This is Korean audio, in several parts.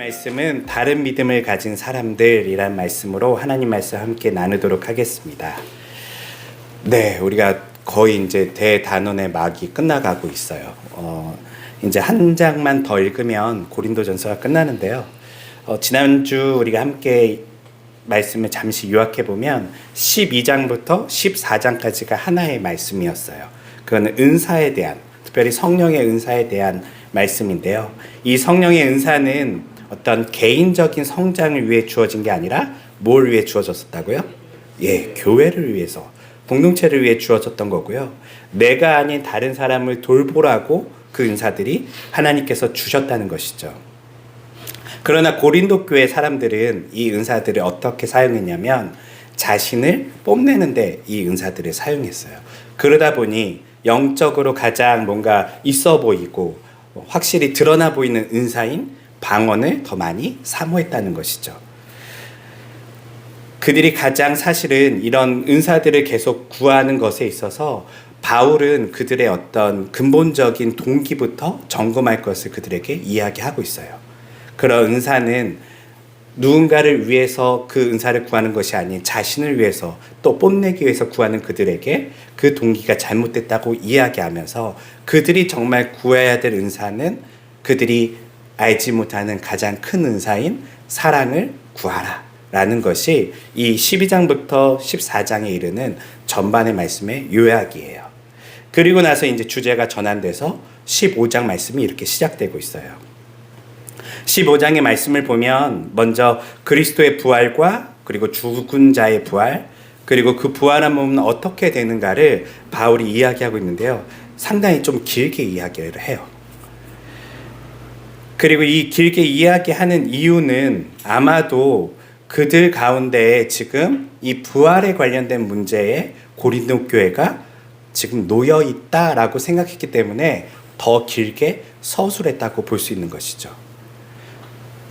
말씀은 다른 믿음을 가진 사람들이란 말씀으로 하나님 말씀 함께 나누도록 하겠습니다. 네, 우리가 거의 이제 대단원의 막이 끝나가고 있어요. 이제 한 장만 더 읽으면 고린도전서가 끝나는데요. 지난주 우리가 함께 말씀을 잠시 요약해 보면 12장부터 14장까지가 하나의 말씀이었어요. 그거는 은사에 대한, 특별히 성령의 은사에 대한 말씀인데요. 이 성령의 은사는 어떤 개인적인 성장을 위해 주어진 게 아니라 뭘 위해 주어졌었다고요? 예, 교회를 위해서, 공동체를 위해 주어졌던 거고요. 내가 아닌 다른 사람을 돌보라고 그 은사들이 하나님께서 주셨다는 것이죠. 그러나 고린도 교회 사람들은 이 은사들을 어떻게 사용했냐면 자신을 뽐내는데 이 은사들을 사용했어요. 그러다 보니 영적으로 가장 뭔가 있어 보이고 확실히 드러나 보이는 은사인 방언을 더 많이 사모했다는 것이죠. 그들이 가장 사실은 이런 은사들을 계속 구하는 것에 있어서 바울은 그들의 어떤 근본적인 동기부터 점검할 것을 그들에게 이야기하고 있어요. 그런 은사는 누군가를 위해서 그 은사를 구하는 것이 아닌 자신을 위해서 또 뽐내기 위해서 구하는 그들에게 그 동기가 잘못됐다고 이야기하면서 그들이 정말 구해야 될 은사는 그들이 알지 못하는 가장 큰 은사인 사랑을 구하라 라는 것이 이 12장부터 14장에 이르는 전반의 말씀의 요약이에요. 그리고 나서 이제 주제가 전환돼서 15장 말씀이 이렇게 시작되고 있어요. 15장의 말씀을 보면 먼저 그리스도의 부활과 그리고 죽은 자의 부활, 그리고 그 부활한 몸은 어떻게 되는가를 바울이 이야기하고 있는데요. 상당히 좀 길게 이야기를 해요. 그리고 이 길게 이야기하는 이유는 아마도 그들 가운데 지금 이 부활에 관련된 문제에 고린도 교회가 지금 놓여 있다라고 생각했기 때문에 더 길게 서술했다고 볼 수 있는 것이죠.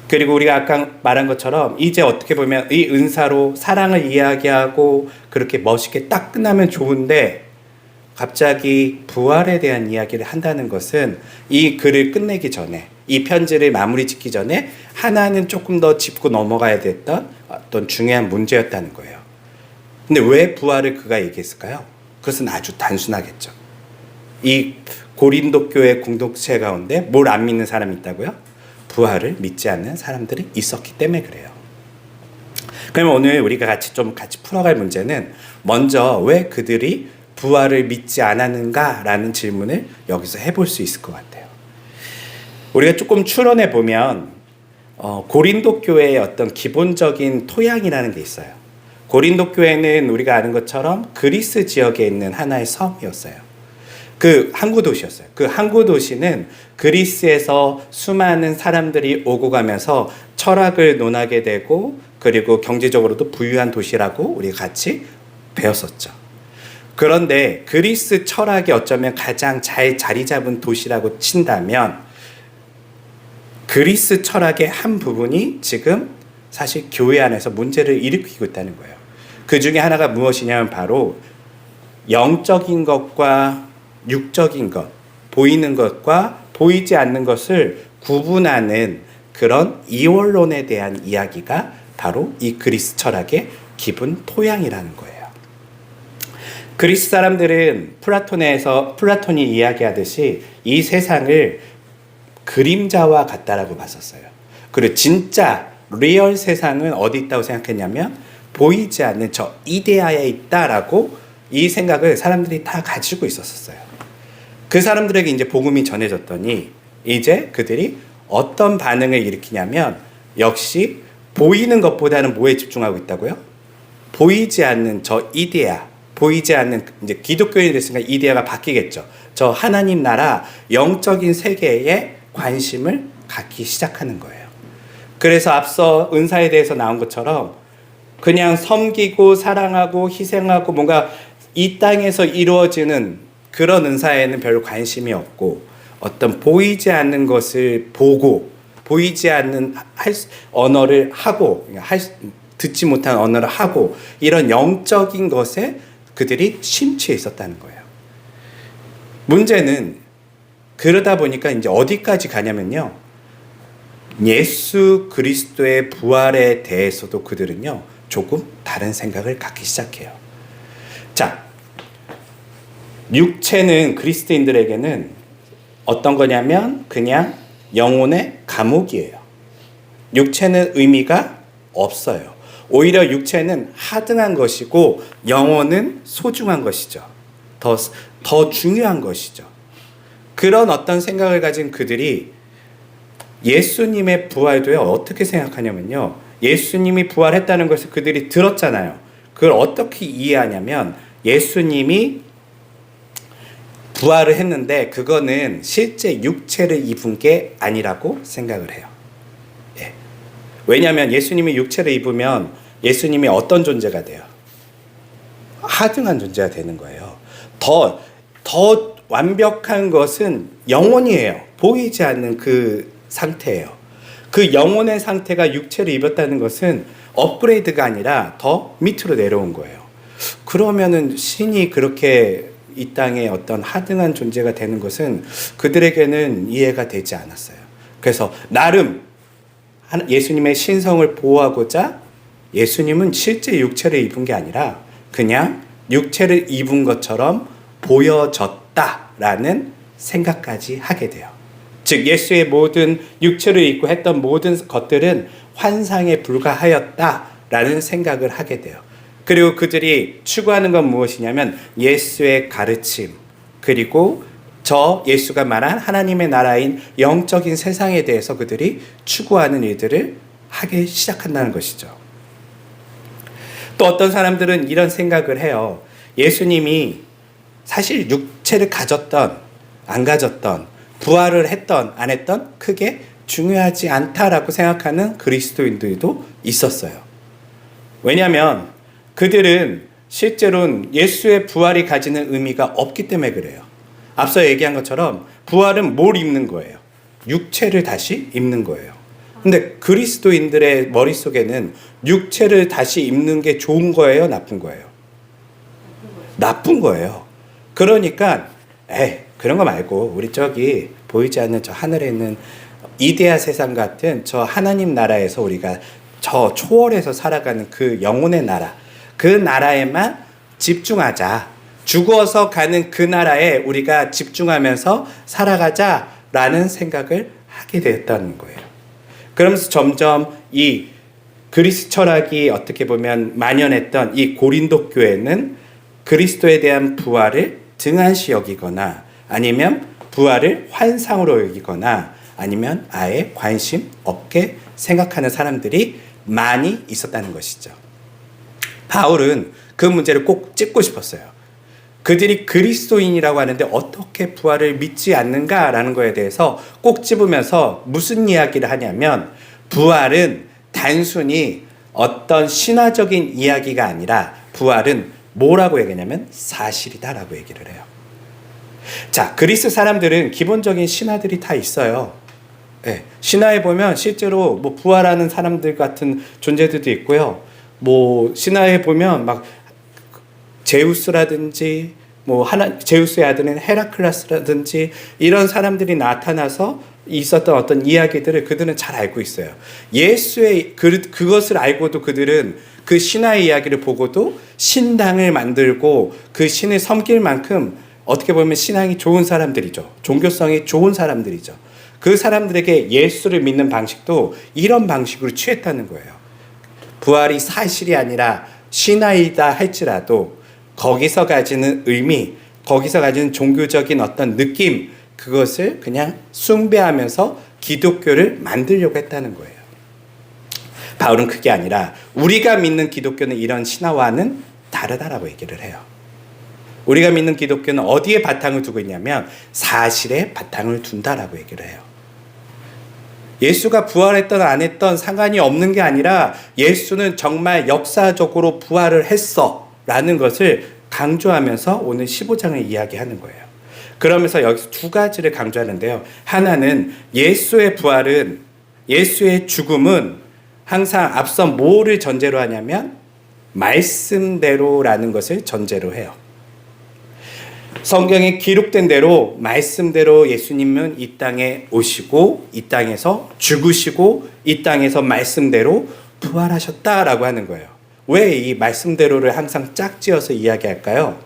그리고 우리가 아까 말한 것처럼 이제 어떻게 보면 이 은사로 사랑을 이야기하고 그렇게 멋있게 딱 끝나면 좋은데 갑자기 부활에 대한 이야기를 한다는 것은 이 글을 끝내기 전에, 이 편지를 마무리 짓기 전에 하나는 조금 더 짚고 넘어가야 됐던 어떤 중요한 문제였다는 거예요. 근데 왜 부활을 그가 얘기했을까요? 그것은 아주 단순하겠죠. 이 고린도 교회 공동체 가운데 뭘 안 믿는 사람이 있다고요? 부활을 믿지 않는 사람들이 있었기 때문에 그래요. 그러면 오늘 우리가 같이 풀어갈 문제는 먼저 왜 그들이 부활을 믿지 않았는가라는 질문을 여기서 해볼 수 있을 것 같아요. 우리가 조금 추론해 보면 고린도 교회의 어떤 기본적인 토양이라는 게 있어요. 고린도 교회는 우리가 아는 것처럼 그리스 지역에 있는 하나의 섬이었어요. 그 항구 도시였어요. 그 항구 도시는 그리스에서 수많은 사람들이 오고 가면서 철학을 논하게 되고 그리고 경제적으로도 부유한 도시라고 우리가 같이 배웠었죠. 그런데 그리스 철학이 어쩌면 가장 잘 자리 잡은 도시라고 친다면 그리스 철학의 한 부분이 지금 사실 교회 안에서 문제를 일으키고 있다는 거예요. 그 중에 하나가 무엇이냐면 바로 영적인 것과 육적인 것, 보이는 것과 보이지 않는 것을 구분하는 그런 이원론에 대한 이야기가 바로 이 그리스 철학의 기본 토양이라는 거예요. 그리스 사람들은 플라톤이 이야기하듯이 이 세상을 그림자와 같다라고 봤었어요. 그리고 진짜 리얼 세상은 어디 있다고 생각했냐면 보이지 않는 저 이데아에 있다라고 이 생각을 사람들이 다 가지고 있었어요. 그 사람들에게 이제 복음이 전해졌더니 이제 그들이 어떤 반응을 일으키냐면 역시 보이는 것보다는 뭐에 집중하고 있다고요? 보이지 않는 저 이데아, 보이지 않는 이제 기독교인이 됐으니까 이데아가 바뀌겠죠. 저 하나님 나라 영적인 세계에 관심을 갖기 시작하는 거예요. 그래서 앞서 은사에 대해서 나온 것처럼 그냥 섬기고 사랑하고 희생하고 뭔가 이 땅에서 이루어지는 그런 은사에는 별로 관심이 없고 어떤 보이지 않는 것을 보고 보이지 않는 언어를 하고 듣지 못한 언어를 하고 이런 영적인 것에 그들이 심취해 있었다는 거예요. 문제는 그러다 보니까 이제 어디까지 가냐면요. 예수 그리스도의 부활에 대해서도 그들은요, 조금 다른 생각을 갖기 시작해요. 자, 육체는 그리스도인들에게는 어떤 거냐면 그냥 영혼의 감옥이에요. 육체는 의미가 없어요. 오히려 육체는 하등한 것이고 영혼은 소중한 것이죠. 더 중요한 것이죠. 그런 어떤 생각을 가진 그들이 예수님의 부활도요, 어떻게 생각하냐면요, 예수님이 부활했다는 것을 그들이 들었잖아요. 그걸 어떻게 이해하냐면 예수님이 부활을 했는데 그거는 실제 육체를 입은 게 아니라고 생각을 해요. 예. 왜냐하면 예수님이 육체를 입으면 예수님이 어떤 존재가 돼요? 하등한 존재가 되는 거예요. 더 완벽한 것은 영혼이에요. 보이지 않는 그 상태예요. 그 영혼의 상태가 육체를 입었다는 것은 업그레이드가 아니라 더 밑으로 내려온 거예요. 그러면은 신이 그렇게 이 땅에 어떤 하등한 존재가 되는 것은 그들에게는 이해가 되지 않았어요. 그래서 나름 예수님의 신성을 보호하고자 예수님은 실제 육체를 입은 게 아니라 그냥 육체를 입은 것처럼 보여졌다라는 생각까지 하게 돼요. 즉 예수의 모든 육체를 입고 했던 모든 것들은 환상에 불과하였다라는 생각을 하게 돼요. 그리고 그들이 추구하는 건 무엇이냐면 예수의 가르침, 그리고 저 예수가 말한 하나님의 나라인 영적인 세상에 대해서 그들이 추구하는 일들을 하기 시작한다는 것이죠. 또 어떤 사람들은 이런 생각을 해요. 예수님이 사실 육체를 가졌던 안 가졌던, 부활을 했던 안 했던 크게 중요하지 않다라고 생각하는 그리스도인들도 있었어요. 왜냐하면 그들은 실제로는 예수의 부활이 가지는 의미가 없기 때문에 그래요. 앞서 얘기한 것처럼 부활은 뭘 입는 거예요? 육체를 다시 입는 거예요. 근데 그리스도인들의 머릿속에는 육체를 다시 입는 게 좋은 거예요? 나쁜 거예요? 나쁜 거예요. 그러니까 그런 거 말고 우리 저기 보이지 않는 저 하늘에 있는 이데아 세상 같은 저 하나님 나라에서 우리가 저 초월해서 살아가는 그 영혼의 나라, 그 나라에만 집중하자. 죽어서 가는 그 나라에 우리가 집중하면서 살아가자라는 생각을 하게 되었다는 거예요. 그러면서 점점 이 그리스 철학이 어떻게 보면 만연했던 이 고린도 교회는 그리스도에 대한 부활을 등한시 여기거나 아니면 부활을 환상으로 여기거나 아니면 아예 관심 없게 생각하는 사람들이 많이 있었다는 것이죠. 바울은 그 문제를 꼭 짚고 싶었어요. 그들이 그리스도인이라고 하는데 어떻게 부활을 믿지 않는가라는 거에 대해서 꼭 짚으면서 무슨 이야기를 하냐면 부활은 단순히 어떤 신화적인 이야기가 아니라 부활은 뭐라고 얘기하냐면 사실이다라고 얘기를 해요. 자, 그리스 사람들은 기본적인 신화들이 다 있어요. 네, 신화에 보면 실제로 뭐 부활하는 사람들 같은 존재들도 있고요. 뭐 신화에 보면 막 제우스라든지 제우스의 아들인 헤라클라스라든지 이런 사람들이 나타나서 있었던 어떤 이야기들을 그들은 잘 알고 있어요. 예수의 그것을 알고도 그들은 그 신화의 이야기를 보고도 신당을 만들고 그 신을 섬길 만큼 어떻게 보면 신앙이 좋은 사람들이죠. 종교성이 좋은 사람들이죠. 그 사람들에게 예수를 믿는 방식도 이런 방식으로 취했다는 거예요. 부활이 사실이 아니라 신화이다 할지라도 거기서 가지는 의미, 거기서 가지는 종교적인 어떤 느낌, 그것을 그냥 숭배하면서 기독교를 만들려고 했다는 거예요. 바울은 그게 아니라 우리가 믿는 기독교는 이런 신화와는 다르다라고 얘기를 해요. 우리가 믿는 기독교는 어디에 바탕을 두고 있냐면 사실에 바탕을 둔다라고 얘기를 해요. 예수가 부활했던 안 했던 상관이 없는 게 아니라 예수는 정말 역사적으로 부활을 했어 라는 것을 강조하면서 오늘 15장을 이야기하는 거예요. 그러면서 여기서 두 가지를 강조하는데요. 하나는 예수의 부활은, 예수의 죽음은 항상 앞서 뭐를 전제로 하냐면 말씀대로라는 것을 전제로 해요. 성경에 기록된 대로 말씀대로 예수님은 이 땅에 오시고 이 땅에서 죽으시고 이 땅에서 말씀대로 부활하셨다라고 하는 거예요. 왜 이 말씀대로를 항상 짝지어서 이야기할까요?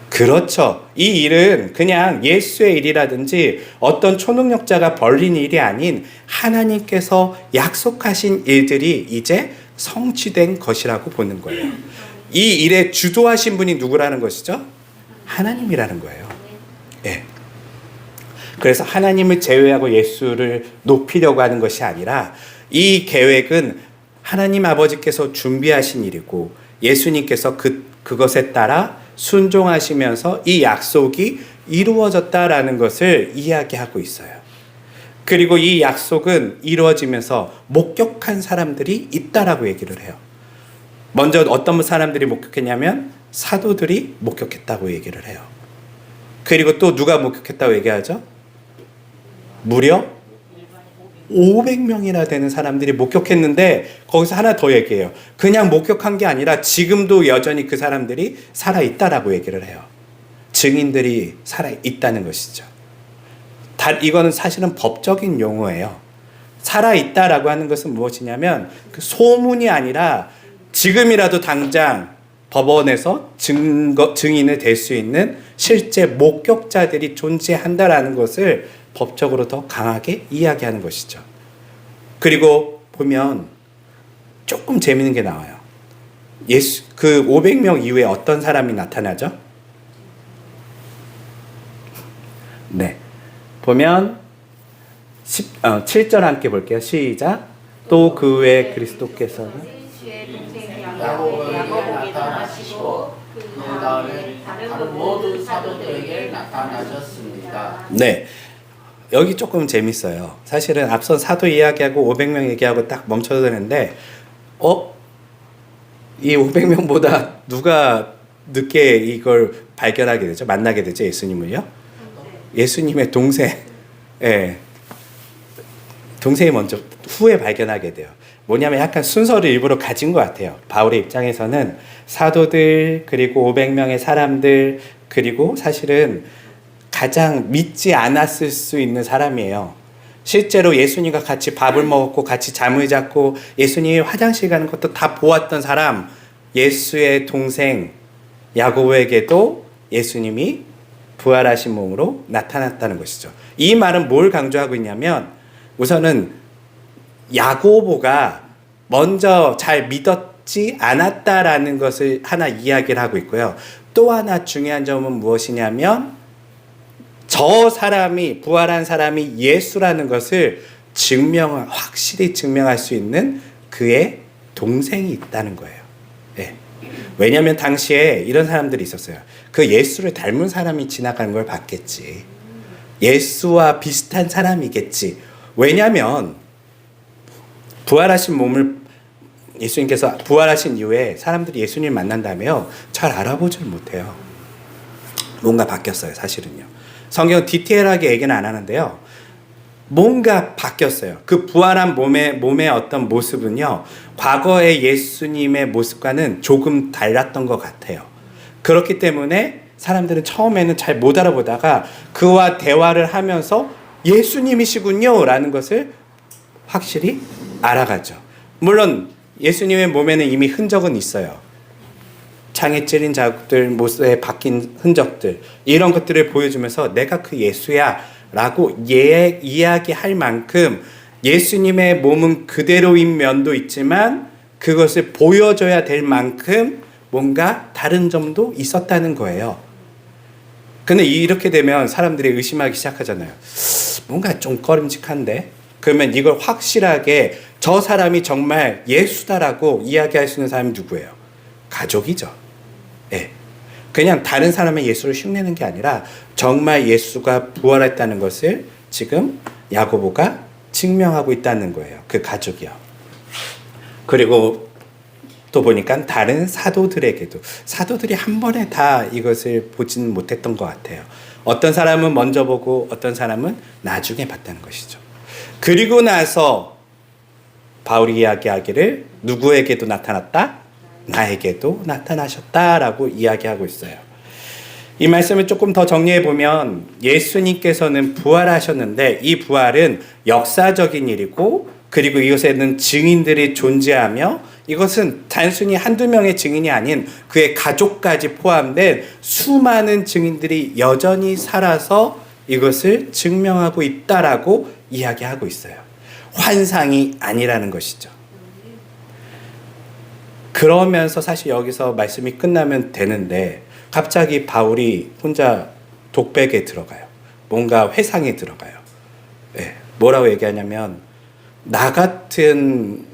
그렇죠. 이 일은 그냥 예수의 일이라든지 어떤 초능력자가 벌린 일이 아닌 하나님께서 약속하신 일들이 이제 성취된 것이라고 보는 거예요. 이 일에 주도하신 분이 누구라는 것이죠? 하나님이라는 거예요. 예. 그래서 하나님을 제외하고 예수를 높이려고 하는 것이 아니라 이 계획은 하나님 아버지께서 준비하신 일이고 예수님께서 그것에 따라 순종하시면서 이 약속이 이루어졌다라는 것을 이야기하고 있어요. 그리고 이 약속은 이루어지면서 목격한 사람들이 있다라고 얘기를 해요. 먼저 어떤 사람들이 목격했냐면 사도들이 목격했다고 얘기를 해요. 그리고 또 누가 목격했다고 얘기하죠? 무려 500명이나 되는 사람들이 목격했는데 거기서 하나 더 얘기해요. 그냥 목격한 게 아니라 지금도 여전히 그 사람들이 살아있다라고 얘기를 해요. 증인들이 살아있다는 것이죠. 이거는 사실은 법적인 용어예요. 살아있다라고 하는 것은 무엇이냐면 그 소문이 아니라 지금이라도 당장 법원에서 증인이 될 수 있는 실제 목격자들이 존재한다라는 것을 법적으로 더 강하게 이야기하는 것이죠. 그리고 보면 조금 재미있는 게 나와요. 그 500명 이후에 어떤 사람이 나타나죠? 네. 보면 7절 함께 볼게요. 시작. 또 그 외에 그리스도께서는 야고보에게 나타나시고 그 다음에 다른 모든 사도들에게 나타나셨습니다. 네. 여기 조금 재밌어요. 사실은 앞선 사도 이야기하고 500명 얘기하고 딱 멈춰도 되는데 이 500명보다 누가 늦게 이걸 발견하게 되죠? 만나게 되죠? 예수님을요? 예수님의 동생. 예. 동생이 먼저 후에 발견하게 돼요. 뭐냐면 약간 순서를 일부러 가진 것 같아요. 바울의 입장에서는 사도들 그리고 500명의 사람들 그리고 사실은 가장 믿지 않았을 수 있는 사람이에요. 실제로 예수님과 같이 밥을 먹었고 같이 잠을 잤고 예수님이 화장실 가는 것도 다 보았던 사람, 예수의 동생 야고보에게도 예수님이 부활하신 몸으로 나타났다는 것이죠. 이 말은 뭘 강조하고 있냐면 우선은 야고보가 먼저 잘 믿었지 않았다라는 것을 하나 이야기를 하고 있고요. 또 하나 중요한 점은 무엇이냐면 저 사람이 부활한 사람이 예수라는 것을 확실히 증명할 수 있는 그의 동생이 있다는 거예요. 네. 왜냐하면 당시에 이런 사람들이 있었어요. 그 예수를 닮은 사람이 지나가는 걸 봤겠지. 예수와 비슷한 사람이겠지. 왜냐하면 부활하신 몸을 예수님께서 부활하신 이후에 사람들이 예수님을 만난다며 잘 알아보질 못해요. 뭔가 바뀌었어요, 사실은요. 성경은 디테일하게 얘기는 안 하는데요. 뭔가 바뀌었어요. 그 부활한 몸의 어떤 모습은요, 과거의 예수님의 모습과는 조금 달랐던 것 같아요. 그렇기 때문에 사람들은 처음에는 잘 못 알아보다가 그와 대화를 하면서 예수님이시군요 라는 것을 확실히 알아가죠. 물론 예수님의 몸에는 이미 흔적은 있어요. 창에 찔린 자국들, 못에 박힌 흔적들, 이런 것들을 보여주면서 내가 그 예수야 라고 이야기할 만큼 예수님의 몸은 그대로인 면도 있지만 그것을 보여줘야 될 만큼 뭔가 다른 점도 있었다는 거예요. 근데 이렇게 되면 사람들이 의심하기 시작하잖아요. 뭔가 좀 꺼림칙한데? 그러면 이걸 확실하게 저 사람이 정말 예수다라고 이야기할 수 있는 사람이 누구예요? 가족이죠. 예. 그냥 다른 사람의 예수를 흉내내는 게 아니라 정말 예수가 부활했다는 것을 지금 야고보가 증명하고 있다는 거예요. 그 가족이요. 그리고 또 보니까 다른 사도들에게도 사도들이 한 번에 다 이것을 보지는 못했던 것 같아요. 어떤 사람은 먼저 보고 어떤 사람은 나중에 봤다는 것이죠. 그리고 나서 바울이 이야기하기를 누구에게도 나타났다? 나에게도 나타나셨다라고 이야기하고 있어요. 이 말씀을 조금 더 정리해 보면 예수님께서는 부활하셨는데 이 부활은 역사적인 일이고 그리고 이것에는 증인들이 존재하며 이것은 단순히 한두 명의 증인이 아닌 그의 가족까지 포함된 수많은 증인들이 여전히 살아서 이것을 증명하고 있다라고 이야기하고 있어요. 환상이 아니라는 것이죠. 그러면서 사실 여기서 말씀이 끝나면 되는데 갑자기 바울이 혼자 독백에 들어가요. 뭔가 회상에 들어가요. 네. 뭐라고 얘기하냐면 나 같은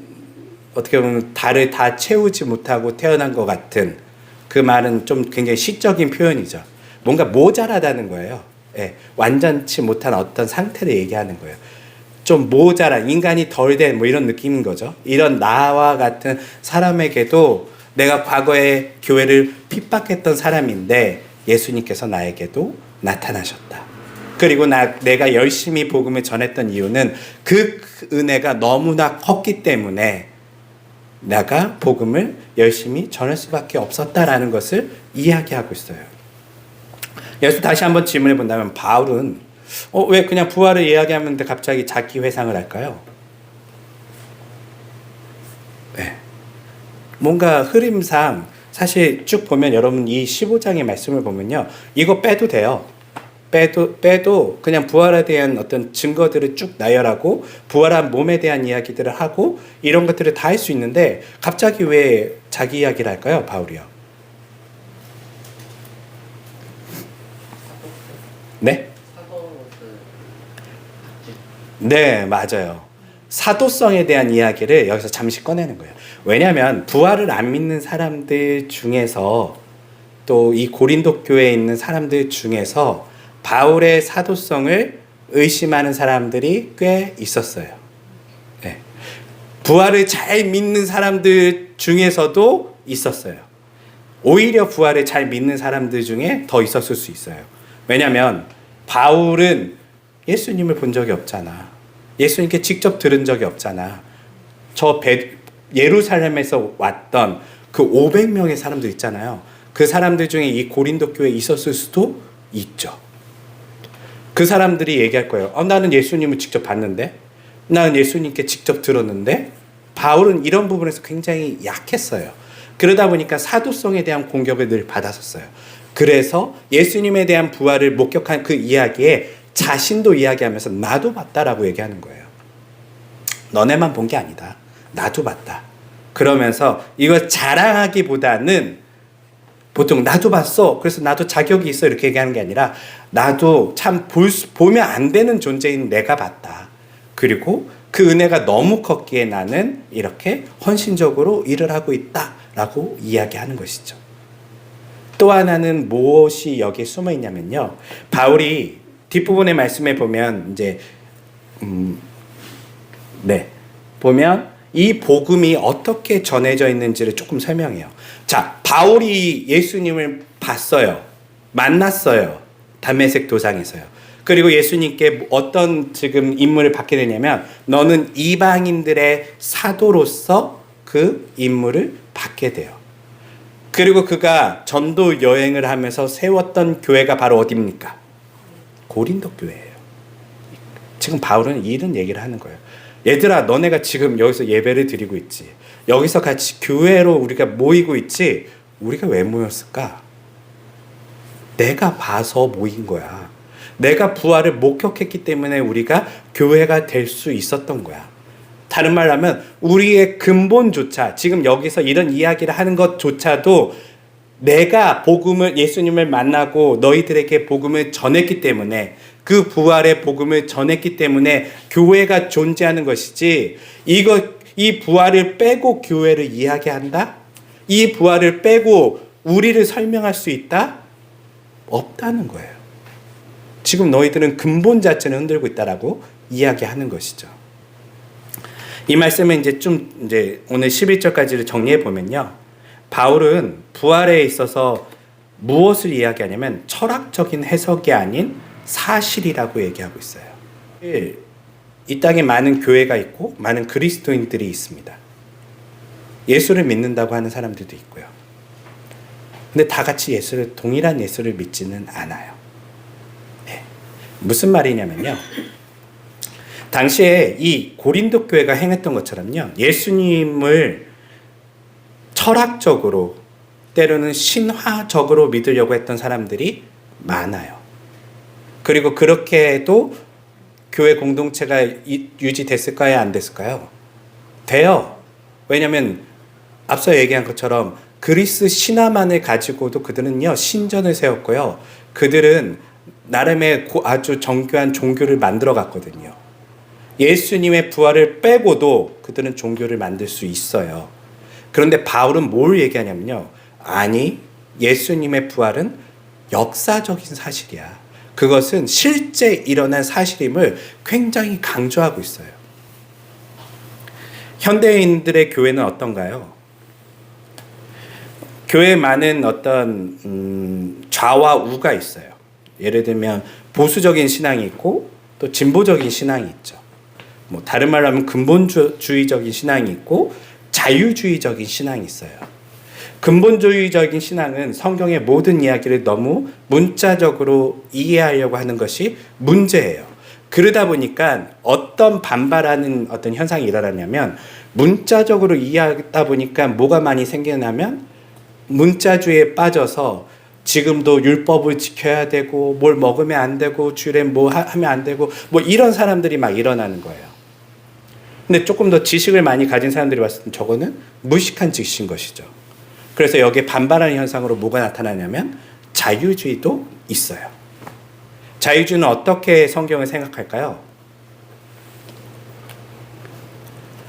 어떻게 보면 달을 다 채우지 못하고 태어난 것 같은 그 말은 좀 굉장히 시적인 표현이죠. 뭔가 모자라다는 거예요. 네. 완전치 못한 어떤 상태를 얘기하는 거예요. 좀 모자란 인간이 덜 된 뭐 이런 느낌인 거죠. 이런 나와 같은 사람에게도 내가 과거에 교회를 핍박했던 사람인데 예수님께서 나에게도 나타나셨다. 그리고 내가 열심히 복음을 전했던 이유는 그 은혜가 너무나 컸기 때문에 내가 복음을 열심히 전할 수밖에 없었다라는 것을 이야기하고 있어요. 여기서 다시 한번 질문해 본다면 바울은 왜 그냥 부활을 이야기하는데 갑자기 자기 회상을 할까요? 네. 뭔가 흐름상 사실 쭉 보면 여러분 이 15장의 말씀을 보면요. 이거 빼도 돼요. 빼도 그냥 부활에 대한 어떤 증거들을 쭉 나열하고 부활한 몸에 대한 이야기들을 하고 이런 것들을 다 할 수 있는데 갑자기 왜 자기 이야기를 할까요? 바울이요. 네? 네, 맞아요. 사도성에 대한 이야기를 여기서 잠시 꺼내는 거예요. 왜냐하면 부활을 안 믿는 사람들 중에서 또 이 고린도 교회에 있는 사람들 중에서 바울의 사도성을 의심하는 사람들이 꽤 있었어요. 네. 부활을 잘 믿는 사람들 중에서도 있었어요. 오히려 부활을 잘 믿는 사람들 중에 더 있었을 수 있어요. 왜냐하면 바울은 예수님을 본 적이 없잖아. 예수님께 직접 들은 적이 없잖아. 예루살렘에서 왔던 그 500명의 사람들 있잖아요. 그 사람들 중에 이 고린도 교회에 있었을 수도 있죠. 그 사람들이 얘기할 거예요. 나는 예수님을 직접 봤는데, 나는 예수님께 직접 들었는데, 바울은 이런 부분에서 굉장히 약했어요. 그러다 보니까 사도성에 대한 공격을 늘 받았었어요. 그래서 예수님에 대한 부활을 목격한 그 이야기에 자신도 이야기하면서 나도 봤다라고 얘기하는 거예요. 너네만 본 게 아니다. 나도 봤다. 그러면서 이거 자랑하기보다는 보통 나도 봤어. 그래서 나도 자격이 있어. 이렇게 얘기하는 게 아니라 나도 참 보면 안 되는 존재인 내가 봤다. 그리고 그 은혜가 너무 컸기에 나는 이렇게 헌신적으로 일을 하고 있다라고 이야기하는 것이죠. 또 하나는 무엇이 여기에 숨어 있냐면요. 바울이 뒷부분의 말씀에 보면 이제 보면 이 복음이 어떻게 전해져 있는지를 조금 설명해요. 자, 바울이 예수님을 봤어요. 만났어요. 다메섹 도상에서요. 그리고 예수님께 어떤 지금 임무를 받게 되냐면 너는 이방인들의 사도로서 그 임무를 받게 돼요. 그리고 그가 전도 여행을 하면서 세웠던 교회가 바로 어디입니까? 고린도 교회예요. 지금 바울은 이런 얘기를 하는 거예요. 얘들아, 너네가 지금 여기서 예배를 드리고 있지. 여기서 같이 교회로 우리가 모이고 있지. 우리가 왜 모였을까? 내가 봐서 모인 거야. 내가 부활을 목격했기 때문에 우리가 교회가 될 수 있었던 거야. 다른 말로 하면 우리의 근본조차 지금 여기서 이런 이야기를 하는 것조차도 내가 예수님을 만나고 너희들에게 복음을 전했기 때문에 그 부활의 복음을 전했기 때문에 교회가 존재하는 것이지 이 부활을 빼고 교회를 이야기한다? 이 부활을 빼고 우리를 설명할 수 있다? 없다는 거예요. 지금 너희들은 근본 자체는 흔들고 있다라고 이야기하는 것이죠. 이 말씀은 이제 오늘 11절까지를 정리해 보면요. 바울은 부활에 있어서 무엇을 이야기하냐면 철학적인 해석이 아닌 사실이라고 얘기하고 있어요. 이 땅에 많은 교회가 있고 많은 그리스도인들이 있습니다. 예수를 믿는다고 하는 사람들도 있고요. 근데 다 같이 동일한 예수를 믿지는 않아요. 네. 무슨 말이냐면요. 당시에 이 고린도 교회가 행했던 것처럼요. 예수님을 철학적으로 때로는 신화적으로 믿으려고 했던 사람들이 많아요. 그리고 그렇게 해도 교회 공동체가 유지됐을까요? 안 됐을까요? 돼요. 왜냐하면 앞서 얘기한 것처럼 그리스 신화만을 가지고도 그들은요 신전을 세웠고요. 그들은 나름의 아주 정교한 종교를 만들어 갔거든요. 예수님의 부활을 빼고도 그들은 종교를 만들 수 있어요. 그런데 바울은 뭘 얘기하냐면요. 아니, 예수님의 부활은 역사적인 사실이야. 그것은 실제 일어난 사실임을 굉장히 강조하고 있어요. 현대인들의 교회는 어떤가요? 교회에 많은 어떤 좌와 우가 있어요. 예를 들면 보수적인 신앙이 있고 또 진보적인 신앙이 있죠. 뭐 다른 말로 하면 근본주의적인 신앙이 있고 자유주의적인 신앙이 있어요. 근본주의적인 신앙은 성경의 모든 이야기를 너무 문자적으로 이해하려고 하는 것이 문제예요. 그러다 보니까 어떤 반발하는 어떤 현상이 일어나냐면 문자적으로 이해하다 보니까 뭐가 많이 생기냐면 문자주의에 빠져서 지금도 율법을 지켜야 되고 뭘 먹으면 안 되고 주일에 뭐 하면 안 되고 뭐 이런 사람들이 막 일어나는 거예요. 근데 조금 더 지식을 많이 가진 사람들이 봤을 때 저거는 무식한 지식인 것이죠. 그래서 여기에 반발하는 현상으로 뭐가 나타나냐면 자유주의도 있어요. 자유주의는 어떻게 성경을 생각할까요?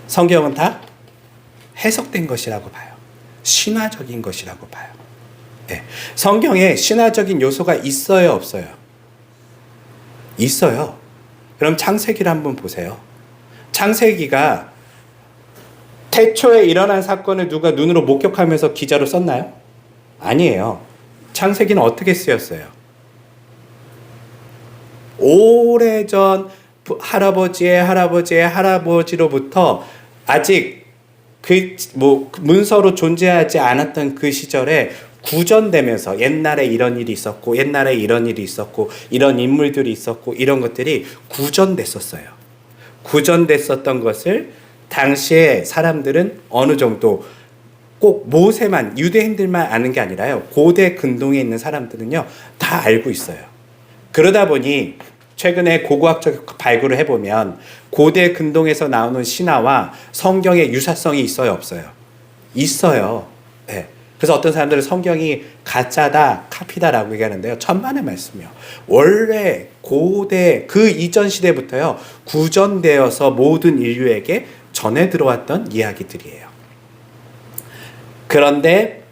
성경은 다 해석된 것이라고 봐요. 신화적인 것이라고 봐요. 네. 성경에 신화적인 요소가 있어요, 없어요? 있어요. 그럼 창세기를 한번 보세요. 창세기가 태초에 일어난 사건을 누가 눈으로 목격하면서 기자로 썼나요? 아니에요. 창세기는 어떻게 쓰였어요? 오래전 할아버지의 할아버지의 할아버지로부터 아직 문서로 존재하지 않았던 그 시절에 구전되면서 옛날에 이런 일이 있었고 옛날에 이런 일이 있었고 이런 인물들이 있었고 이런 것들이 구전됐었어요. 구전됐었던 것을 당시에 사람들은 어느 정도 꼭 모세만 유대인들만 아는 게 아니라요. 고대 근동에 있는 사람들은요. 다 알고 있어요. 그러다 보니 최근에 고고학적 발굴을 해보면 고대 근동에서 나오는 신화와 성경의 유사성이 있어요, 없어요? 있어요. 네. 그래서 어떤 사람들은 성경이 가짜다, 카피다라고 얘기하는데요. 천만의 말씀이요. 원래 고대 그 이전 시대부터요. 구전되어서 모든 인류에게 전해 들어왔던 이야기들이에요. 그런데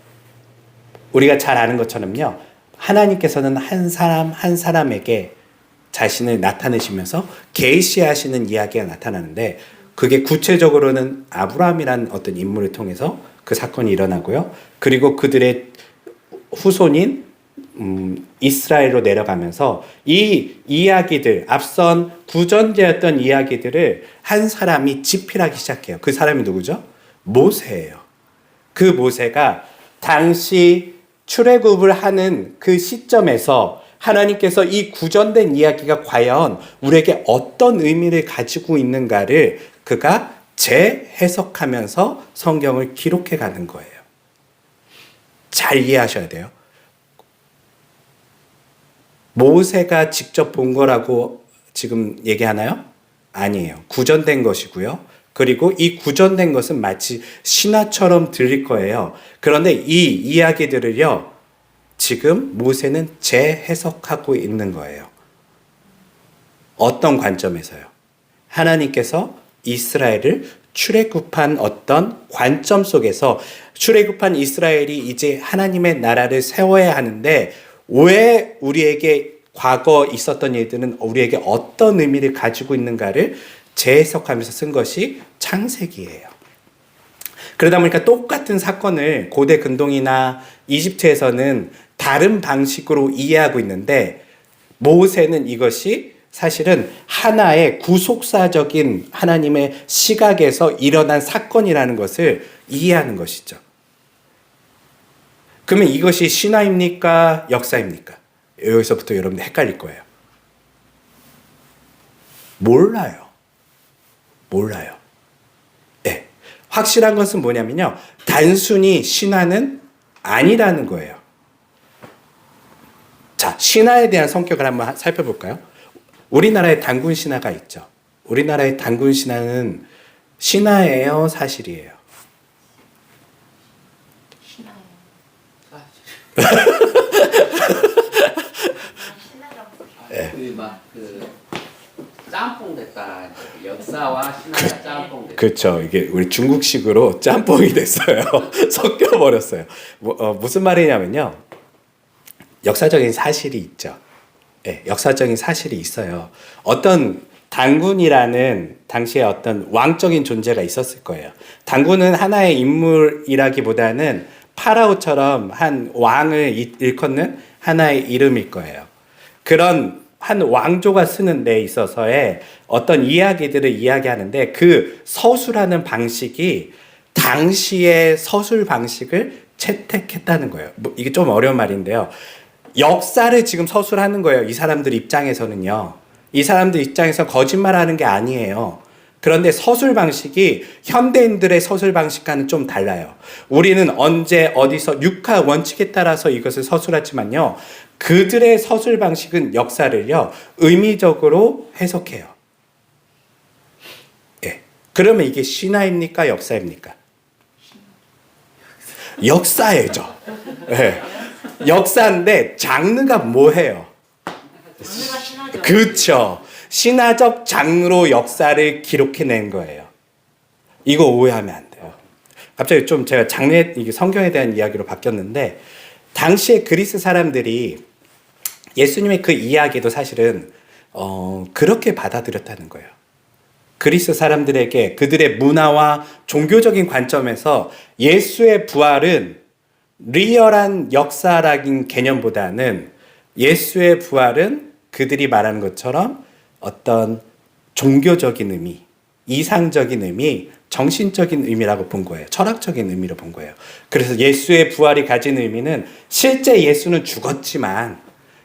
우리가 잘 아는 것처럼요. 하나님께서는 한 사람 한 사람에게 자신을 나타내시면서 계시하시는 이야기가 나타나는데 그게 구체적으로는 아브라함이라는 어떤 인물을 통해서 그 사건이 일어나고요. 그리고 그들의 후손인 이스라엘로 내려가면서 이 이야기들, 앞선 구전되었던 이야기들을 한 사람이 집필하기 시작해요. 그 사람이 누구죠? 모세예요. 그 모세가 당시 출애굽을 하는 그 시점에서 하나님께서 이 구전된 이야기가 과연 우리에게 어떤 의미를 가지고 있는가를 그가 재해석하면서 성경을 기록해 가는 거예요. 잘 이해하셔야 돼요. 모세가 직접 본 거라고 지금 얘기하나요? 아니에요. 구전된 것이고요. 그리고 이 구전된 것은 마치 신화처럼 들릴 거예요. 그런데 이 이야기들을요, 지금 모세는 재해석하고 있는 거예요. 어떤 관점에서요? 하나님께서 이스라엘을 출애굽한 어떤 관점 속에서 출애굽한 이스라엘이 이제 하나님의 나라를 세워야 하는데 왜 우리에게 과거 있었던 일들은 우리에게 어떤 의미를 가지고 있는가를 재해석하면서 쓴 것이 창세기예요. 그러다 보니까 똑같은 사건을 고대 근동이나 이집트에서는 다른 방식으로 이해하고 있는데 모세는 이것이 사실은 하나의 구속사적인 하나님의 시각에서 일어난 사건이라는 것을 이해하는 것이죠. 그러면 이것이 신화입니까? 역사입니까? 여기서부터 여러분들 헷갈릴 거예요. 몰라요. 네. 확실한 것은 뭐냐면요. 단순히 신화는 아니라는 거예요. 자, 신화에 대한 성격을 한번 살펴볼까요? 우리나라에 단군 신화가 있죠. 우리나라의 단군 신화는 신화예요, 사실이에요? 그 짬뽕 됐다. 역사와 신화가 짬뽕 됐다. 그렇죠. 이게 우리 중국식으로 짬뽕이 됐어요. 섞여 버렸어요. 무슨 말이냐면요. 역사적인 사실이 있죠. 네, 역사적인 사실이 있어요. 어떤 단군이라는 당시에 어떤 왕적인 존재가 있었을 거예요. 단군은 하나의 인물이라기보다는 파라오처럼 한 왕을 일컫는 하나의 이름일 거예요. 그런 한 왕조가 쓰는 데 있어서의 어떤 이야기들을 이야기하는데 그 서술하는 방식이 당시의 서술 방식을 채택했다는 거예요. 이게 좀 어려운 말인데요. 역사를 지금 서술하는 거예요. 이 사람들 입장에서는요. 이 사람들 입장에서 거짓말하는 게 아니에요. 그런데 서술 방식이 현대인들의 서술 방식과는 좀 달라요. 우리는 언제 어디서 육하 원칙에 따라서 이것을 서술하지만요. 그들의 서술 방식은 역사를요. 의미적으로 해석해요. 예. 그러면 이게 신화입니까? 역사입니까? 역사예죠. 예. 역사인데 장르가 뭐예요? 장르가 신화죠. 그렇죠. 신화적 장르로 역사를 기록해낸 거예요. 이거 오해하면 안 돼요. 갑자기 좀 제가 이게 성경에 대한 이야기로 바뀌었는데 당시에 그리스 사람들이 예수님의 그 이야기도 사실은 그렇게 받아들였다는 거예요. 그리스 사람들에게 그들의 문화와 종교적인 관점에서 예수의 부활은 리얼한 역사적인 개념보다는 예수의 부활은 그들이 말하는 것처럼 어떤 종교적인 의미, 이상적인 의미, 정신적인 의미라고 본 거예요. 철학적인 의미로 본 거예요. 그래서 예수의 부활이 가진 의미는 실제 예수는 죽었지만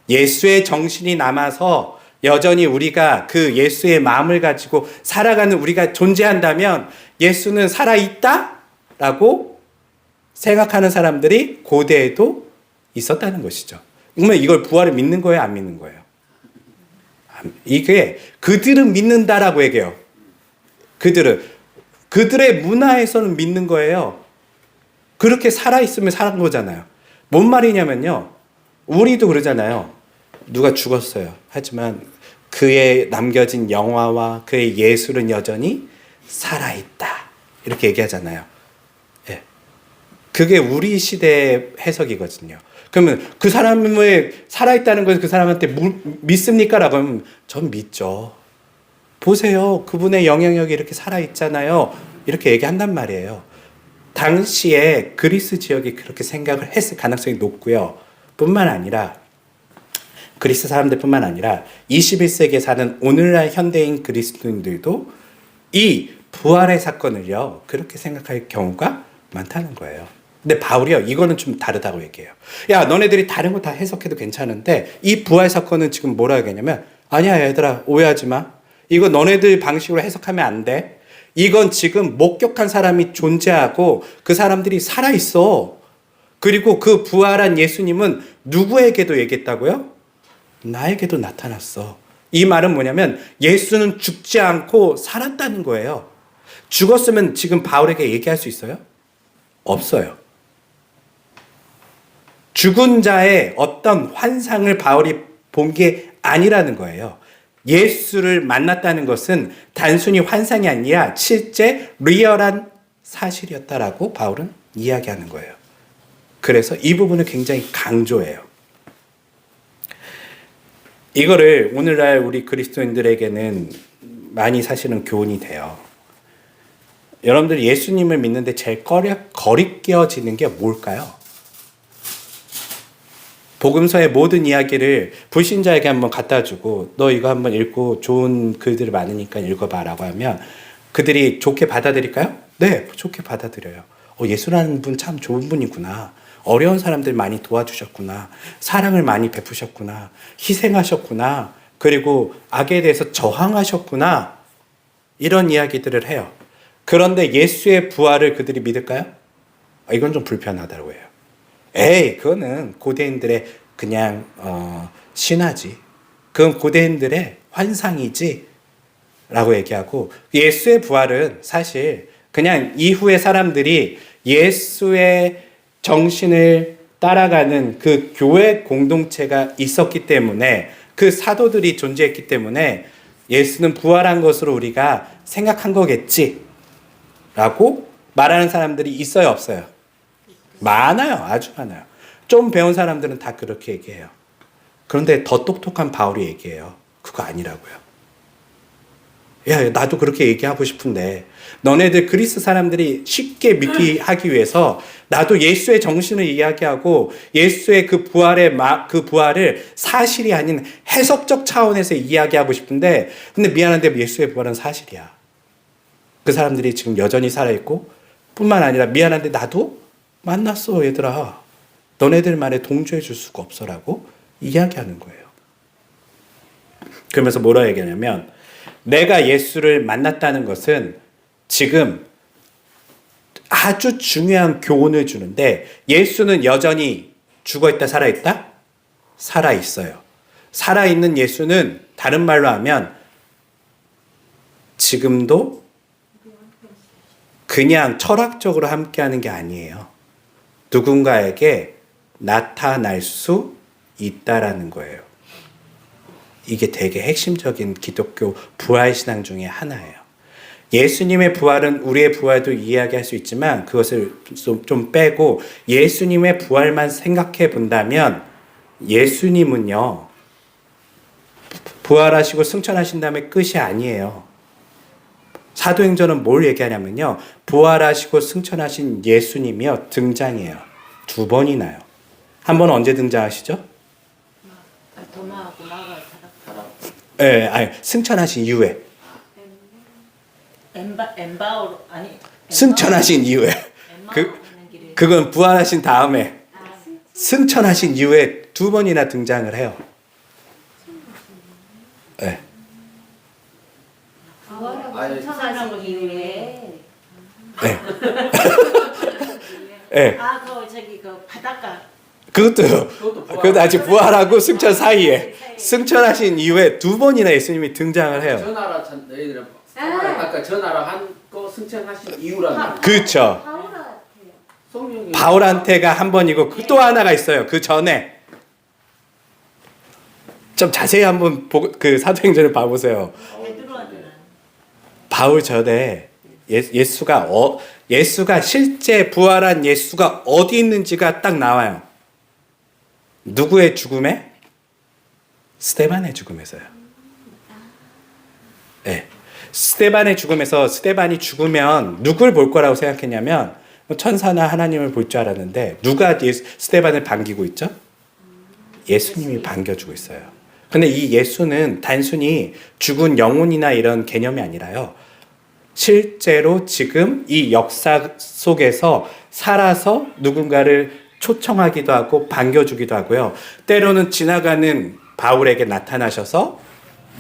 예수의 정신이 남아서 여전히 우리가 그 예수의 마음을 가지고 살아가는 우리가 존재한다면 예수는 살아있다? 라고 생각하는 사람들이 고대에도 있었다는 것이죠. 그러면 이걸 부활을 믿는 거예요? 안 믿는 거예요? 이게 그들은 믿는다라고 얘기해요. 그들의 문화에서는 믿는 거예요. 그렇게 살아있으면 사는 거잖아요. 뭔 말이냐면요. 우리도 그러잖아요. 누가 죽었어요. 하지만 그의 남겨진 영화와 그의 예술은 여전히 살아있다. 이렇게 얘기하잖아요. 예. 그게 우리 시대의 해석이거든요. 그러면 그 사람을 살아있다는 것을 그 사람한테 믿습니까? 라고 하면 전 믿죠. 보세요. 그분의 영향력이 이렇게 살아있잖아요. 이렇게 얘기한단 말이에요. 당시에 그리스 지역이 그렇게 생각을 했을 가능성이 높고요. 뿐만 아니라 그리스 사람들뿐만 아니라 21세기에 사는 오늘날 현대인 그리스도인들도 이 부활의 사건을요. 그렇게 생각할 경우가 많다는 거예요. 근데 바울이요. 이거는 좀 다르다고 얘기해요. 야, 너네들이 다른 거 다 해석해도 괜찮은데 이 부활 사건은 지금 뭐라 하겠냐면 아니야 얘들아 오해하지 마. 이거 너네들 방식으로 해석하면 안 돼. 이건 지금 목격한 사람이 존재하고 그 사람들이 살아있어. 그리고 그 부활한 예수님은 누구에게도 얘기했다고요? 나에게도 나타났어. 이 말은 뭐냐면 예수는 죽지 않고 살았다는 거예요. 죽었으면 지금 바울에게 얘기할 수 있어요? 없어요. 죽은 자의 어떤 환상을 바울이 본 게 아니라는 거예요. 예수를 만났다는 것은 단순히 환상이 아니라 실제 리얼한 사실이었다라고 바울은 이야기하는 거예요. 그래서 이 부분을 굉장히 강조해요. 이거를 오늘날 우리 그리스도인들에게는 많이 사실은 교훈이 돼요. 여러분들이 예수님을 믿는데 제일 거리끼어지는 게 뭘까요? 복음서의 모든 이야기를 불신자에게 한번 갖다 주고 너 이거 한번 읽고 좋은 글들 많으니까 읽어봐라고 하면 그들이 좋게 받아들일까요? 네, 좋게 받아들여요. 예수라는 분 참 좋은 분이구나. 어려운 사람들 많이 도와주셨구나. 사랑을 많이 베푸셨구나. 희생하셨구나. 그리고 악에 대해서 저항하셨구나. 이런 이야기들을 해요. 그런데 예수의 부활을 그들이 믿을까요? 이건 좀 불편하다고 해요. 에이, 그거는 고대인들의 그냥 신화지. 그건 고대인들의 환상이지. 라고 얘기하고, 예수의 부활은 사실 그냥 이후의 사람들이 예수의 정신을 따라가는 그 교회 공동체가 있었기 때문에, 그 사도들이 존재했기 때문에 예수는 부활한 것으로 우리가 생각한 거겠지 라고 말하는 사람들이 있어요, 없어요? 많아요. 아주 많아요. 좀 배운 사람들은 다 그렇게 얘기해요. 그런데 더 똑똑한 바울이 얘기해요. 그거 아니라고요. 야, 나도 그렇게 얘기하고 싶은데 너네들 그리스 사람들이 쉽게 믿게 하기 위해서 나도 예수의 정신을 이야기하고 예수의 그 부활을 사실이 아닌 해석적 차원에서 이야기하고 싶은데, 근데 미안한데 예수의 부활은 사실이야. 그 사람들이 지금 여전히 살아있고, 뿐만 아니라 미안한데 나도 만났어, 얘들아. 너네들 말에 동조해 줄 수가 없어라고 이야기하는 거예요. 그러면서 뭐라 얘기하냐면, 내가 예수를 만났다는 것은 지금 아주 중요한 교훈을 주는데, 예수는 여전히 죽어있다 살아있다? 살아있어요. 살아있는 예수는 다른 말로 하면 지금도 그냥 철학적으로 함께하는 게 아니에요. 누군가에게 나타날 수 있다라는 거예요. 이게 되게 핵심적인 기독교 부활신앙 중에 하나예요. 예수님의 부활은 우리의 부활도 이야기할 수 있지만 그것을 좀 빼고 예수님의 부활만 생각해 본다면, 예수님은요, 부활하시고 승천하신 다음에 끝이 아니에요. 사도행전은 뭘 얘기하냐면요, 부활하시고 승천하신 예수님이요 등장해요. 2번이나요. 한 번은 언제 등장하시죠? 도마하고 마가 예, 아니, 승천하신 이후에. 엠바오로 아니 승천하신 이후에. 그건 부활하신 다음에. 승천하신 이후에 2번이나 등장을 해요. 예. 아니, 승천하신 이후에 예. 예. 그 저기 그 바닷가 그것도 아직 부활하고 승천 사이에. 승천하신 이후에 2번이나 예수님이 등장을 해요. 전하라 너희들은 아까 전하라 한 거 승천하신 이유라는 말. 그렇죠. 성령이 바울한테가 한 번이고 또 하나가 있어요. 그 전에 좀 자세히 한번 그 사도행전을 봐보세요. 베드로한테는 바울 전에 예수가 실제 부활한 예수가 어디 있는지가 딱 나와요. 누구의 죽음에? 스데반의 죽음에서요. 네. 스데반의 죽음에서, 스데반이 죽으면 누굴 볼 거라고 생각했냐면 천사나 하나님을 볼 줄 알았는데, 누가 스데반을 반기고 있죠? 예수님이 반겨주고 있어요. 근데 이 예수는 단순히 죽은 영혼이나 이런 개념이 아니라요, 실제로 지금 이 역사 속에서 살아서 누군가를 초청하기도 하고 반겨주기도 하고요, 때로는 지나가는 바울에게 나타나셔서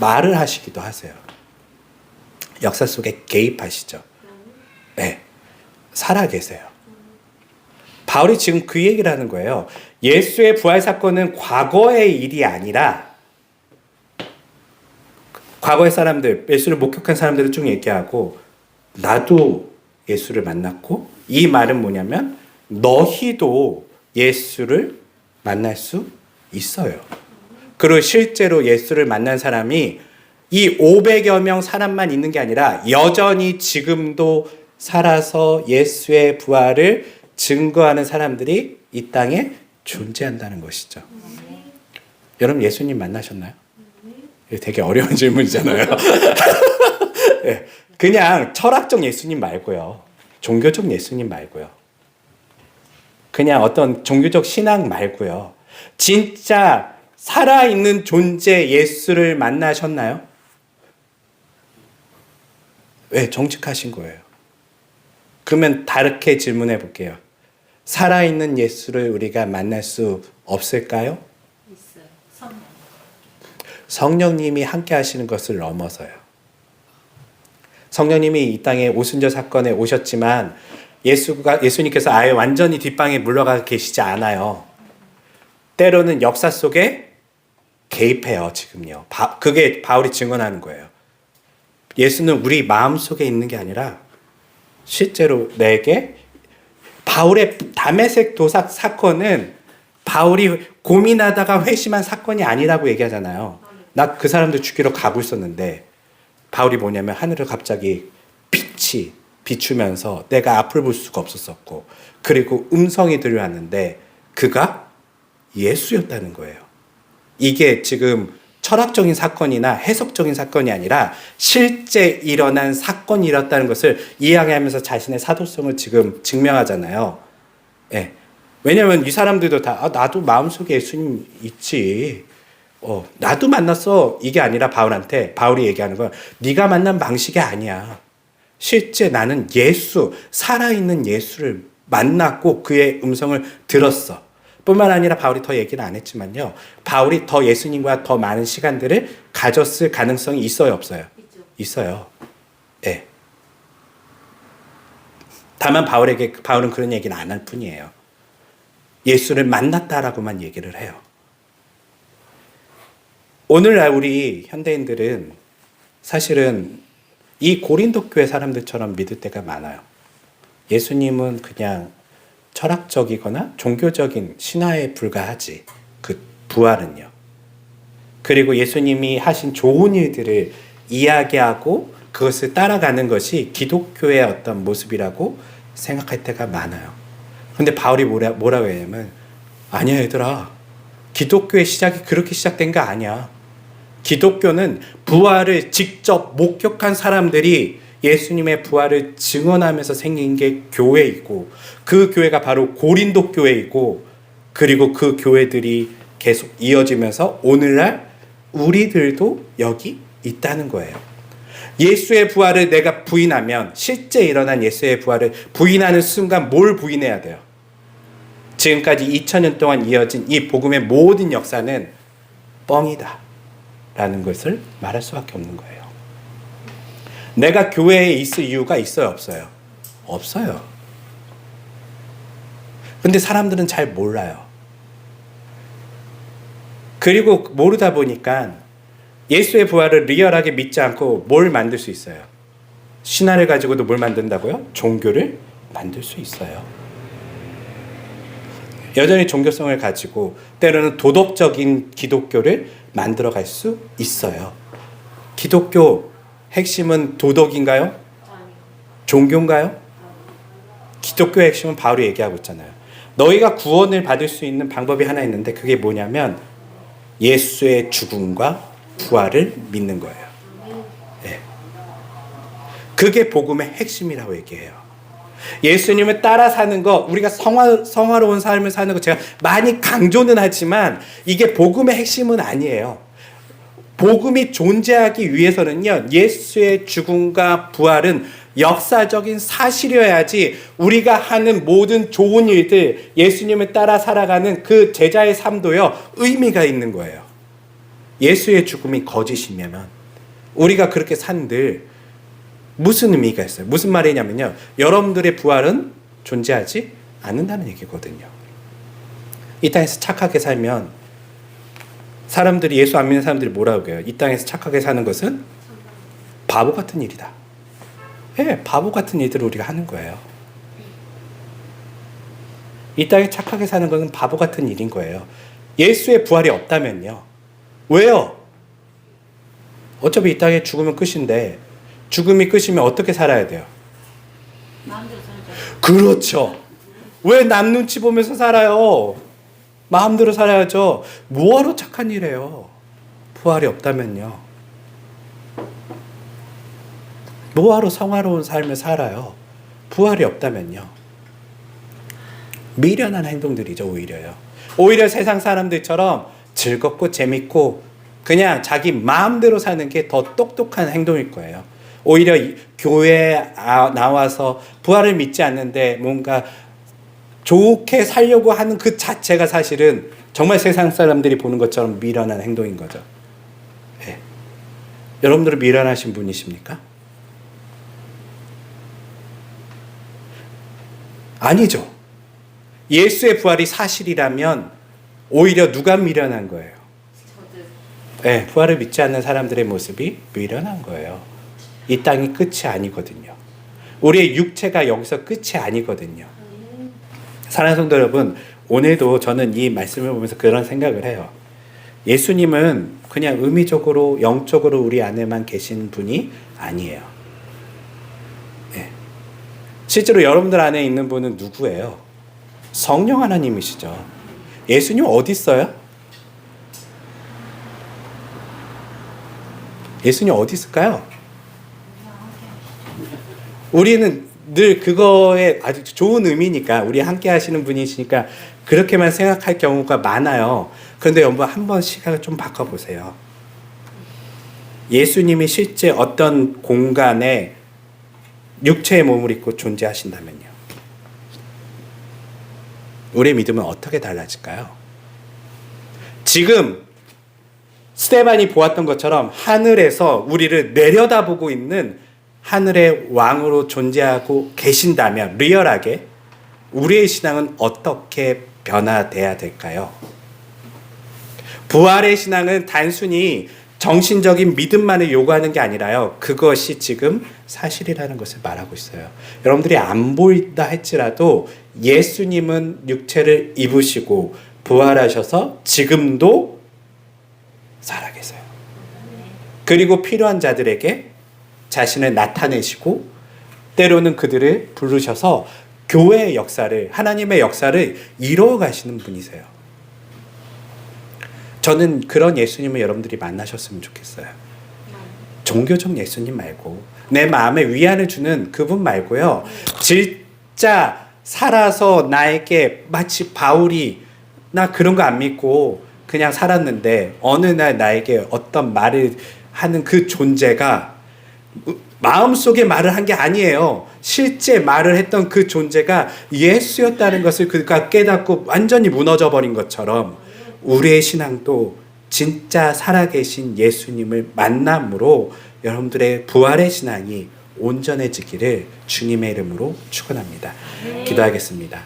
말을 하시기도 하세요. 역사 속에 개입하시죠. 네, 살아계세요. 바울이 지금 그 얘기를 하는 거예요. 예수의 부활 사건은 과거의 일이 아니라, 과거의 사람들, 예수를 목격한 사람들을 쭉 얘기하고, 나도 예수를 만났고, 이 말은 뭐냐면 너희도 예수를 만날 수 있어요. 그리고 실제로 예수를 만난 사람이 이 500여 명 사람만 있는 게 아니라 여전히 지금도 살아서 예수의 부활을 증거하는 사람들이 이 땅에 존재한다는 것이죠. 여러분, 예수님 만나셨나요? 되게 어려운 질문이잖아요. 네, 그냥 철학적 예수님 말고요, 종교적 예수님 말고요, 그냥 어떤 종교적 신앙 말고요, 진짜 살아있는 존재 예수를 만나셨나요? 왜? 정직하신 거예요. 그러면 다르게 질문해 볼게요. 살아있는 예수를 우리가 만날 수 없을까요? 있어요. 성령. 성령님이 함께 하시는 것을 넘어서요. 성령님이 이 땅에 오순절 사건에 오셨지만 예수님께서 아예 완전히 뒷방에 물러가 계시지 않아요. 때로는 역사 속에 개입해요, 지금요. 그게 바울이 증언하는 거예요. 예수는 우리 마음속에 있는 게 아니라 실제로 내게 바울의 다메섹 도삭 사건은 바울이 고민하다가 회심한 사건이 아니라고 얘기하잖아요. 나 그 사람들 죽이러 가고 있었는데 바울이 뭐냐면 하늘을 갑자기 빛이 비추면서 내가 앞을 볼 수가 없었었고 그리고 음성이 들려왔는데 그가 예수였다는 거예요. 이게 지금 철학적인 사건이나 해석적인 사건이 아니라 실제 일어난 사건이었다는 것을 이야기하면서 자신의 사도성을 지금 증명하잖아요. 예. 왜냐하면 이 사람들도 다 나도 마음속에 예수님 있지. 나도 만났어. 이게 아니라 바울이 얘기하는 건 네가 만난 방식이 아니야. 실제 나는 살아있는 예수를 만났고 그의 음성을 들었어. 뿐만 아니라 바울이 더 얘기는 안 했지만요. 바울이 더 예수님과 더 많은 시간들을 가졌을 가능성이 있어요, 없어요? 있어요. 예. 다만 바울은 그런 얘기는 안 할 뿐이에요. 예수를 만났다라고만 얘기를 해요. 오늘날 우리 현대인들은 사실은 이 고린도 교회 사람들처럼 믿을 때가 많아요. 예수님은 그냥 철학적이거나 종교적인 신화에 불과하지. 그 부활은요. 그리고 예수님이 하신 좋은 일들을 이야기하고 그것을 따라가는 것이 기독교의 어떤 모습이라고 생각할 때가 많아요. 그런데 바울이 뭐라고 했냐면 아니야 얘들아. 기독교의 시작이 그렇게 시작된 거 아니야. 기독교는 부활을 직접 목격한 사람들이 예수님의 부활을 증언하면서 생긴 게 교회이고 그 교회가 바로 고린도 교회이고 그리고 그 교회들이 계속 이어지면서 오늘날 우리들도 여기 있다는 거예요. 예수의 부활을 내가 부인하면 실제 일어난 예수의 부활을 부인하는 순간 뭘 부인해야 돼요? 지금까지 2000년 동안 이어진 이 복음의 모든 역사는 뻥이다 라는 것을 말할 수밖에 없는 거예요. 내가 교회에 있을 이유가 있어요, 없어요? 없어요. 근데 사람들은 잘 몰라요. 그리고 모르다 보니까 예수의 부활을 리얼하게 믿지 않고 뭘 만들 수 있어요? 신화를 가지고도 뭘 만든다고요? 종교를 만들 수 있어요. 여전히 종교성을 가지고 때로는 도덕적인 기독교를 만들어갈 수 있어요. 기독교 핵심은 도덕인가요? 종교인가요? 기독교의 핵심은 바울이 얘기하고 있잖아요. 너희가 구원을 받을 수 있는 방법이 하나 있는데 그게 뭐냐면 예수의 죽음과 부활을 믿는 거예요. 네. 그게 복음의 핵심이라고 얘기해요. 예수님을 따라 사는 거, 우리가 성화로운 삶을 사는 거 제가 많이 강조는 하지만 이게 복음의 핵심은 아니에요. 복음이 존재하기 위해서는요, 예수의 죽음과 부활은 역사적인 사실이어야지 우리가 하는 모든 좋은 일들, 예수님을 따라 살아가는 그 제자의 삶도요, 의미가 있는 거예요. 예수의 죽음이 거짓이면 우리가 그렇게 산들 무슨 의미가 있어요? 무슨 말이냐면요, 여러분들의 부활은 존재하지 않는다는 얘기거든요. 이 땅에서 착하게 살면 사람들이, 예수 안 믿는 사람들이 뭐라고 해요? 이 땅에서 착하게 사는 것은 바보 같은 일이다. 예, 바보 같은 일들을 우리가 하는 거예요. 이 땅에 착하게 사는 것은 바보 같은 일인 거예요. 예수의 부활이 없다면요. 왜요? 어차피 이 땅에 죽으면 끝인데, 죽음이 끝이면 어떻게 살아야 돼요? 마음대로 살자. 그렇죠. 왜 남 눈치 보면서 살아요? 마음대로 살아야죠. 뭐하러 착한 일해요? 부활이 없다면요. 뭐하러 성화로운 삶을 살아요? 부활이 없다면요. 미련한 행동들이죠, 오히려요. 오히려 세상 사람들처럼 즐겁고 재밌고 그냥 자기 마음대로 사는 게 더 똑똑한 행동일 거예요. 오히려 교회에 나와서 부활을 믿지 않는데 뭔가 좋게 살려고 하는 그 자체가 사실은 정말 세상 사람들이 보는 것처럼 미련한 행동인 거죠. 예. 여러분들은 미련하신 분이십니까? 아니죠. 예수의 부활이 사실이라면 오히려 누가 미련한 거예요? 저도 네, 부활을 믿지 않는 사람들의 모습이 미련한 거예요. 이 땅이 끝이 아니거든요. 우리의 육체가 여기서 끝이 아니거든요. 사랑하는 성도 여러분, 오늘도 저는 이 말씀을 보면서 그런 생각을 해요. 예수님은 그냥 의미적으로 영적으로 우리 안에만 계신 분이 아니에요. 네. 실제로 여러분들 안에 있는 분은 누구예요? 성령 하나님이시죠. 예수님 어디 있어요? 예수님 어디 있을까요? 우리는 늘 그거에 아주 좋은 의미니까, 우리 함께 하시는 분이시니까 그렇게만 생각할 경우가 많아요. 그런데 여러분 한번 시각을 좀 바꿔보세요. 예수님이 실제 어떤 공간에 육체의 몸을 입고 존재하신다면요, 우리의 믿음은 어떻게 달라질까요? 지금 스데반이 보았던 것처럼 하늘에서 우리를 내려다보고 있는 하늘의 왕으로 존재하고 계신다면 리얼하게 우리의 신앙은 어떻게 변화돼야 될까요? 부활의 신앙은 단순히 정신적인 믿음만을 요구하는 게 아니라요, 그것이 지금 사실이라는 것을 말하고 있어요. 여러분들이 안 보인다 할지라도 예수님은 육체를 입으시고 부활하셔서 지금도 살아계세요. 그리고 필요한 자들에게 자신을 나타내시고 때로는 그들을 부르셔서 교회의 역사를, 하나님의 역사를 이루어 가시는 분이세요. 저는 그런 예수님을 여러분들이 만나셨으면 좋겠어요. 종교적 예수님 말고, 내 마음에 위안을 주는 그분 말고요, 진짜 살아서 나에게 마치 바울이 나 그런 거 안 믿고 그냥 살았는데 어느 날 나에게 어떤 말을 하는 그 존재가 마음속에 말을 한 게 아니에요. 실제 말을 했던 그 존재가 예수였다는 것을 그가 깨닫고 완전히 무너져 버린 것처럼 우리의 신앙도 진짜 살아계신 예수님을 만남으로 여러분들의 부활의 신앙이 온전해지기를 주님의 이름으로 축원합니다. 기도하겠습니다.